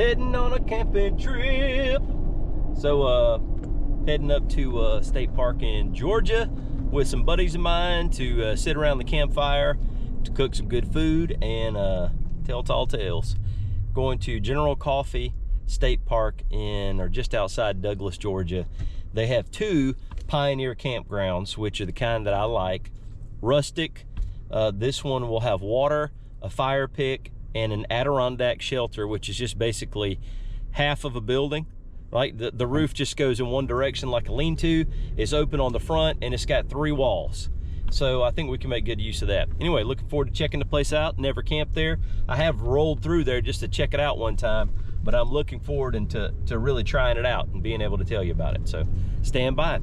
heading on a camping trip. So heading up to State Park in Georgia with some buddies of mine to sit around the campfire, to cook some good food and tell tall tales. Going to General Coffee State Park or just outside Douglas, Georgia. They have two Pioneer campgrounds, which are the kind that I like. Rustic. This one will have water, a fire pit, and an Adirondack shelter, which is just basically half of a building. Right, the roof just goes in one direction like a lean-to. It's open on the front and it's got 3 walls. So I think we can make good use of that. Anyway, looking forward to checking the place out. Never camped there. I have rolled through there just to check it out one time, but I'm looking forward to really trying it out and being able to tell you about it. So stand by.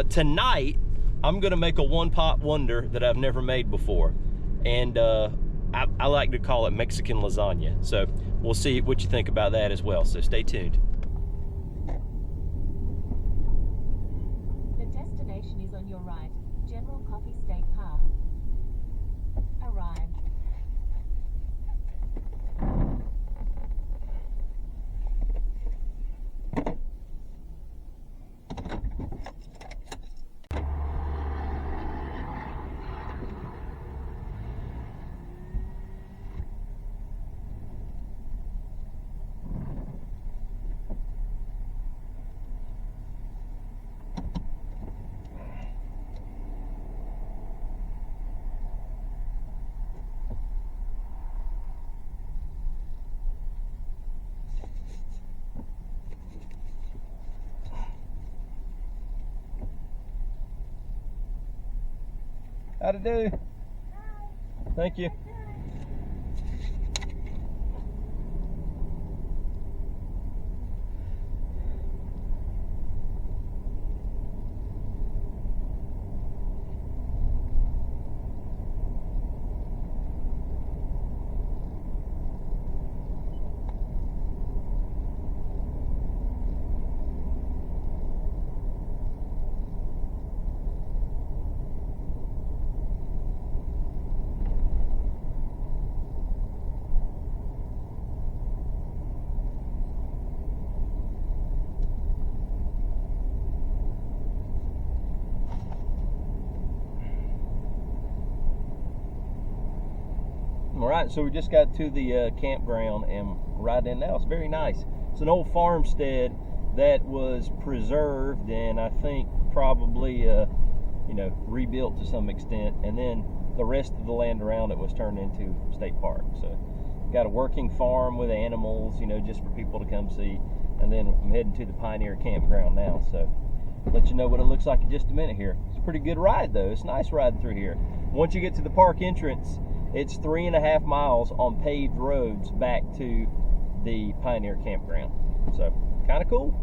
Tonight, I'm gonna make a one-pot wonder that I've never made before. And I like to call it Mexican lasagna. So we'll see what you think about that as well. So stay tuned. The destination is on your right. General Coffee State Park. Arrived. How'd it do? Thank you. All right, so we just got to the campground and right in now. It's very nice. It's an old farmstead that was preserved and I think probably rebuilt to some extent, and then the rest of the land around it was turned into state park. So got a working farm with animals, just for people to come see. And then I'm heading to the Pioneer campground now, so I'll let you know what it looks like in just a minute here. It's a pretty good ride though. It's nice riding through here. Once you get to the park entrance, it's 3.5 miles on paved roads back to the Pioneer campground. So, kind of cool.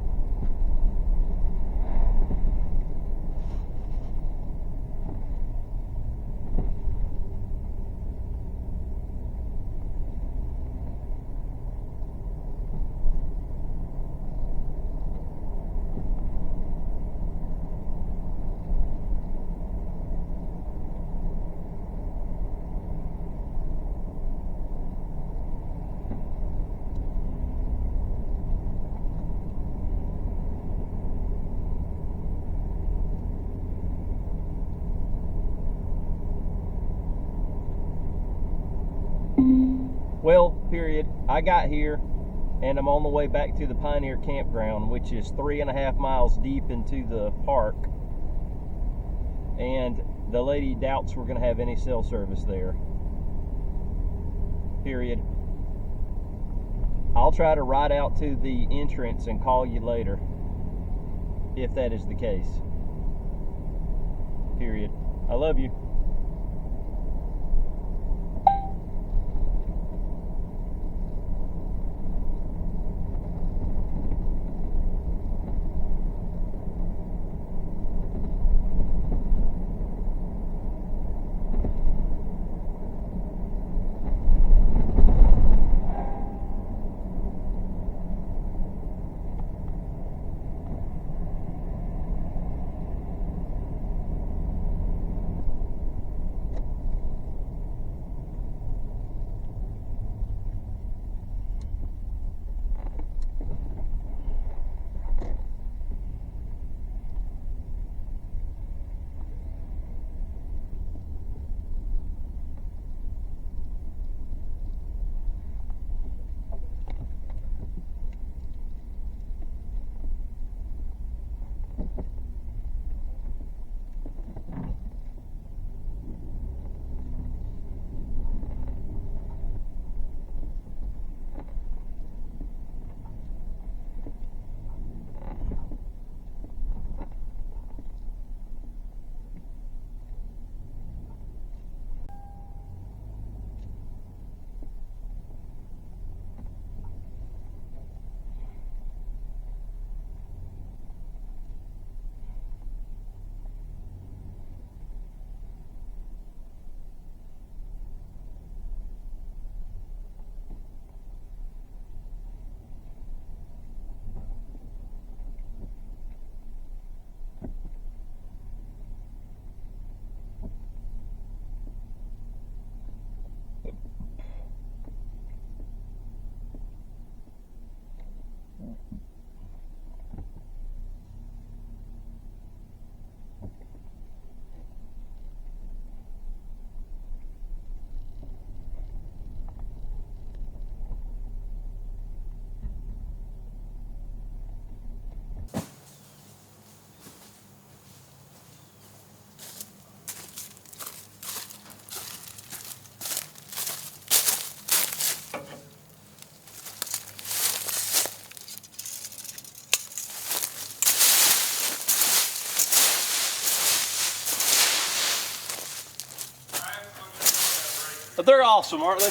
Well, period. I got here and I'm on the way back to the Pioneer campground, which is 3.5 miles deep into the park. And the lady doubts we're going to have any cell service there. Period. I'll try to ride out to the entrance and call you later if that is the case. Period. I love you. But they're awesome, aren't they?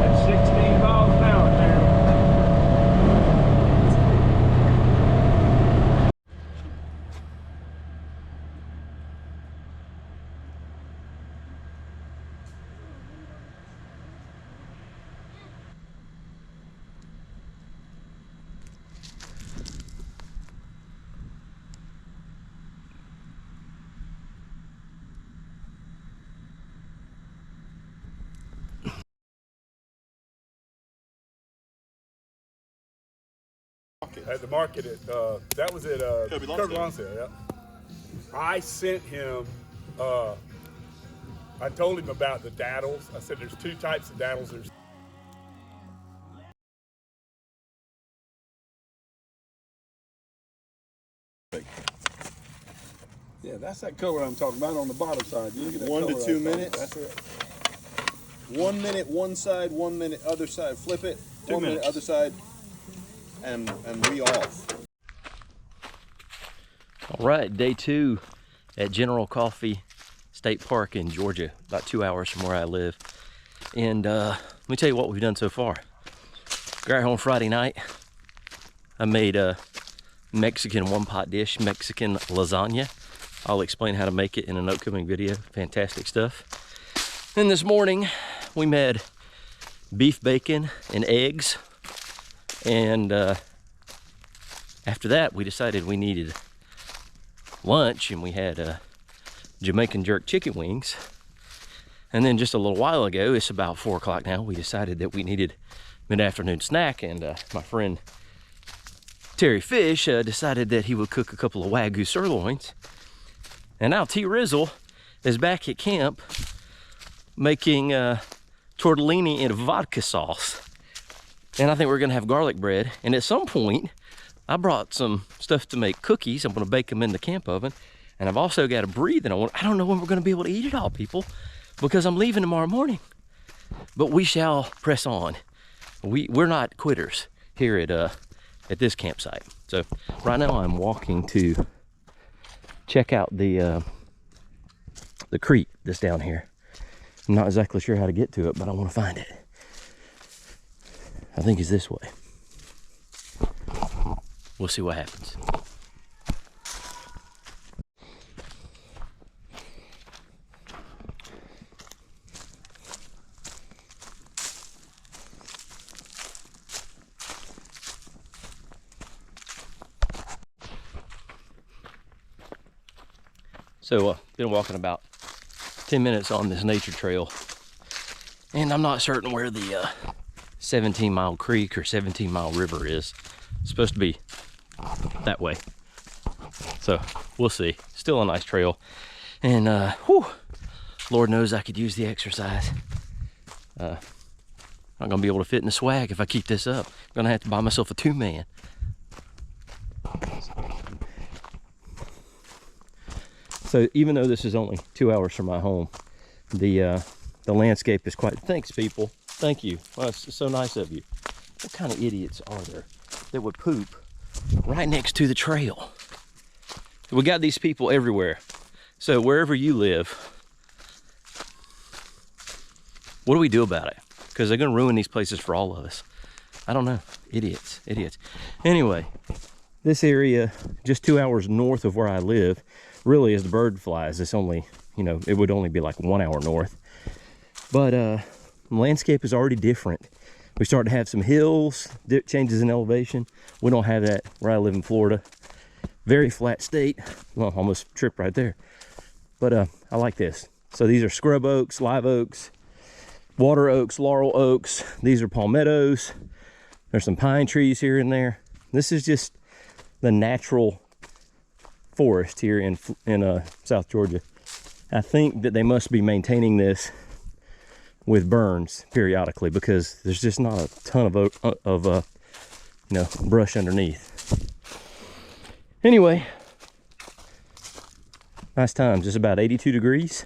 That's 16 miles an hour there. At the market, that was at Kirby Lonsdale, yeah. I sent him, I told him about the daddles. I said there's two types of daddles. There's yeah, that's that color I'm talking about on the bottom side. You look at that 1 to 2 minutes. That's it. 1 minute one side, 1 minute other side. Flip it. 2 1 minute minutes. other side, and we off. All right, day 2 at General Coffee State Park in Georgia, about 2 hours from where I live. And let me tell you what we've done so far. Got home Friday night. I made a Mexican one-pot dish, Mexican lasagna. I'll explain how to make it in an upcoming video. Fantastic stuff. Then this morning, we made beef bacon and eggs. And after that, we decided we needed lunch, and we had Jamaican jerk chicken wings. And then just a little while ago, it's about 4 o'clock now, we decided that we needed mid-afternoon snack, and my friend Terry Fish decided that he would cook a couple of Wagyu sirloins. And now T-Rizzle is back at camp making tortellini in vodka sauce. And I think we're gonna have garlic bread. And at some point, I brought some stuff to make cookies. I'm gonna bake them in the camp oven. And I've also got a breathe, and I don't know when we're gonna be able to eat it all, people, because I'm leaving tomorrow morning. But we shall press on. We're not quitters here at this campsite. So right now I'm walking to check out the creek that's down here. I'm not exactly sure how to get to it, but I want to find it. I think it's this way. We'll see what happens. So been walking about 10 minutes on this nature trail, and I'm not certain where the 17-mile creek or 17-mile river is. It's supposed to be that way. So we'll see. Still a nice trail. And whew, Lord knows I could use the exercise. Not gonna be able to fit in the swag if I keep this up. I'm gonna have to buy myself a 2-man. So even though this is only 2 hours from my home, the landscape is quite, thanks people, thank you. Well, it's so nice of you. What kind of idiots are there that would poop right next to the trail? We got these people everywhere. So wherever you live, what do we do about it? Because they're gonna ruin these places for all of us. I don't know, idiots. Anyway, this area, just 2 hours north of where I live, really is the bird flies. It's only, you know, it would only be like 1 hour north. But landscape is already different. We start to have some hills, changes in elevation. We don't have that where I live in Florida. Very flat state. Well, almost tripped right there. But I like this. So these are scrub oaks, live oaks, water oaks, laurel oaks. These are palmettos. There's some pine trees here and there. This is just the natural forest here in South Georgia. I think that they must be maintaining this with burns periodically, because there's just not a ton of you know, brush underneath. Anyway, nice time. Just about 82 degrees.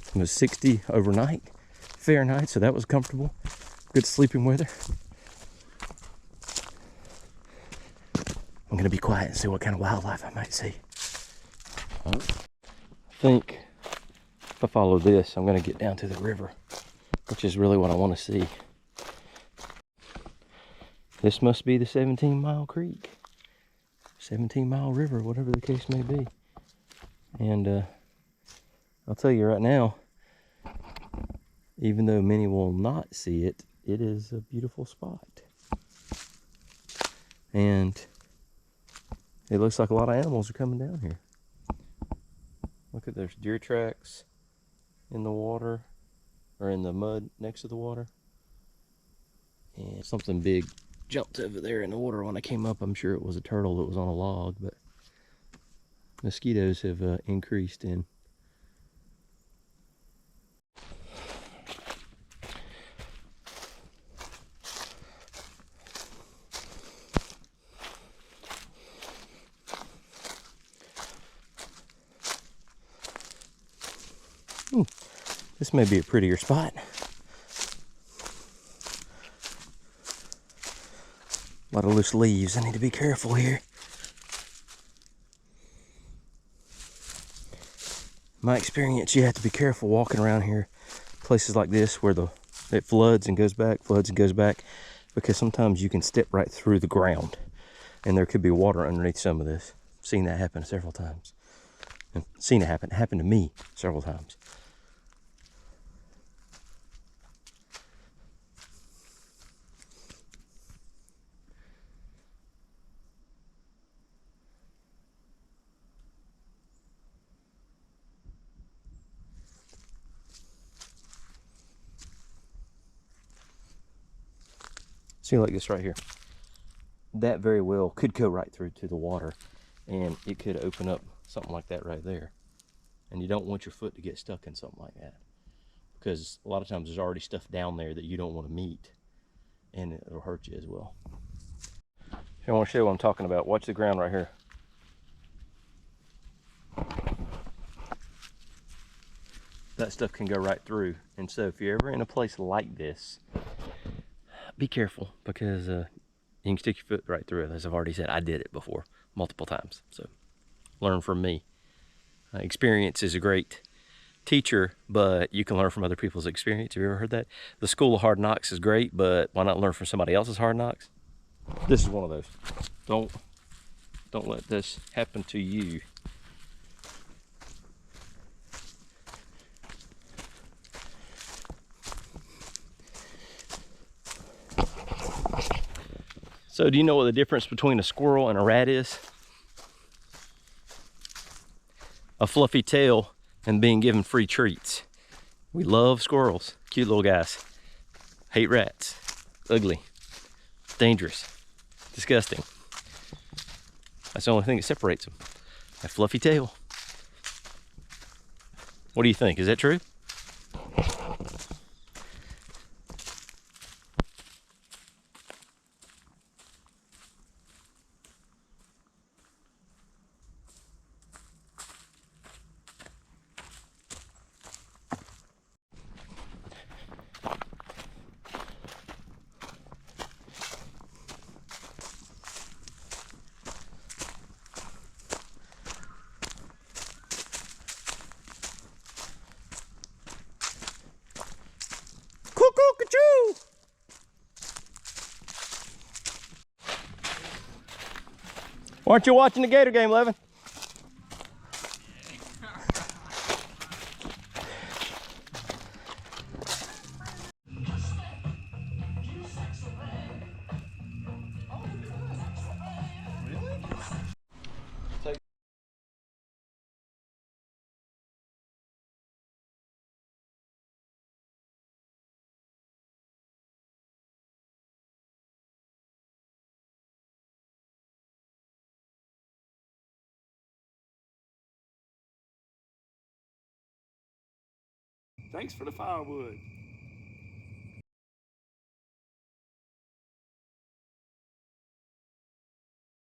It was 60 overnight Fahrenheit, so that was comfortable. Good sleeping weather. I'm gonna be quiet and see what kind of wildlife I might see. I think I follow this, I'm gonna get down to the river, which is really what I want to see. This must be the 17-mile creek, 17-mile river, whatever the case may be. And I'll tell you right now, even though many will not see it, it is a beautiful spot. And it looks like a lot of animals are coming down here. Look at, there's deer tracks in the water, or in the mud next to the water. And something big jumped over there in the water when I came up. I'm sure it was a turtle that was on a log, but mosquitoes have increased in. This may be a prettier spot. A lot of loose leaves. I need to be careful here. My experience, you have to be careful walking around here, places like this where it floods and goes back, because sometimes you can step right through the ground and there could be water underneath some of this. I've seen that happen several times. I've seen it happen. It happened to me several times. See, like this right here. That very well could go right through to the water, and it could open up something like that right there. And you don't want your foot to get stuck in something like that, because a lot of times there's already stuff down there that you don't want to meet, and it'll hurt you as well. I want to show you what I'm talking about. Watch the ground right here. That stuff can go right through. And so if you're ever in a place like this, be careful, because you can stick your foot right through it. As I've already said, I did it before multiple times. So learn from me. Experience is a great teacher, but you can learn from other people's experience. Have you ever heard that? The school of hard knocks is great, but why not learn from somebody else's hard knocks? This is one of those. Don't let this happen to you. So do you know what the difference between a squirrel and a rat is? A fluffy tail and being given free treats. We love squirrels, cute little guys. Hate rats, ugly, dangerous, disgusting. That's the only thing that separates them, that fluffy tail. What do you think, is that true? Cuckoo-ca-choo! Aren't you watching the Gator game, Levin? Thanks for the firewood.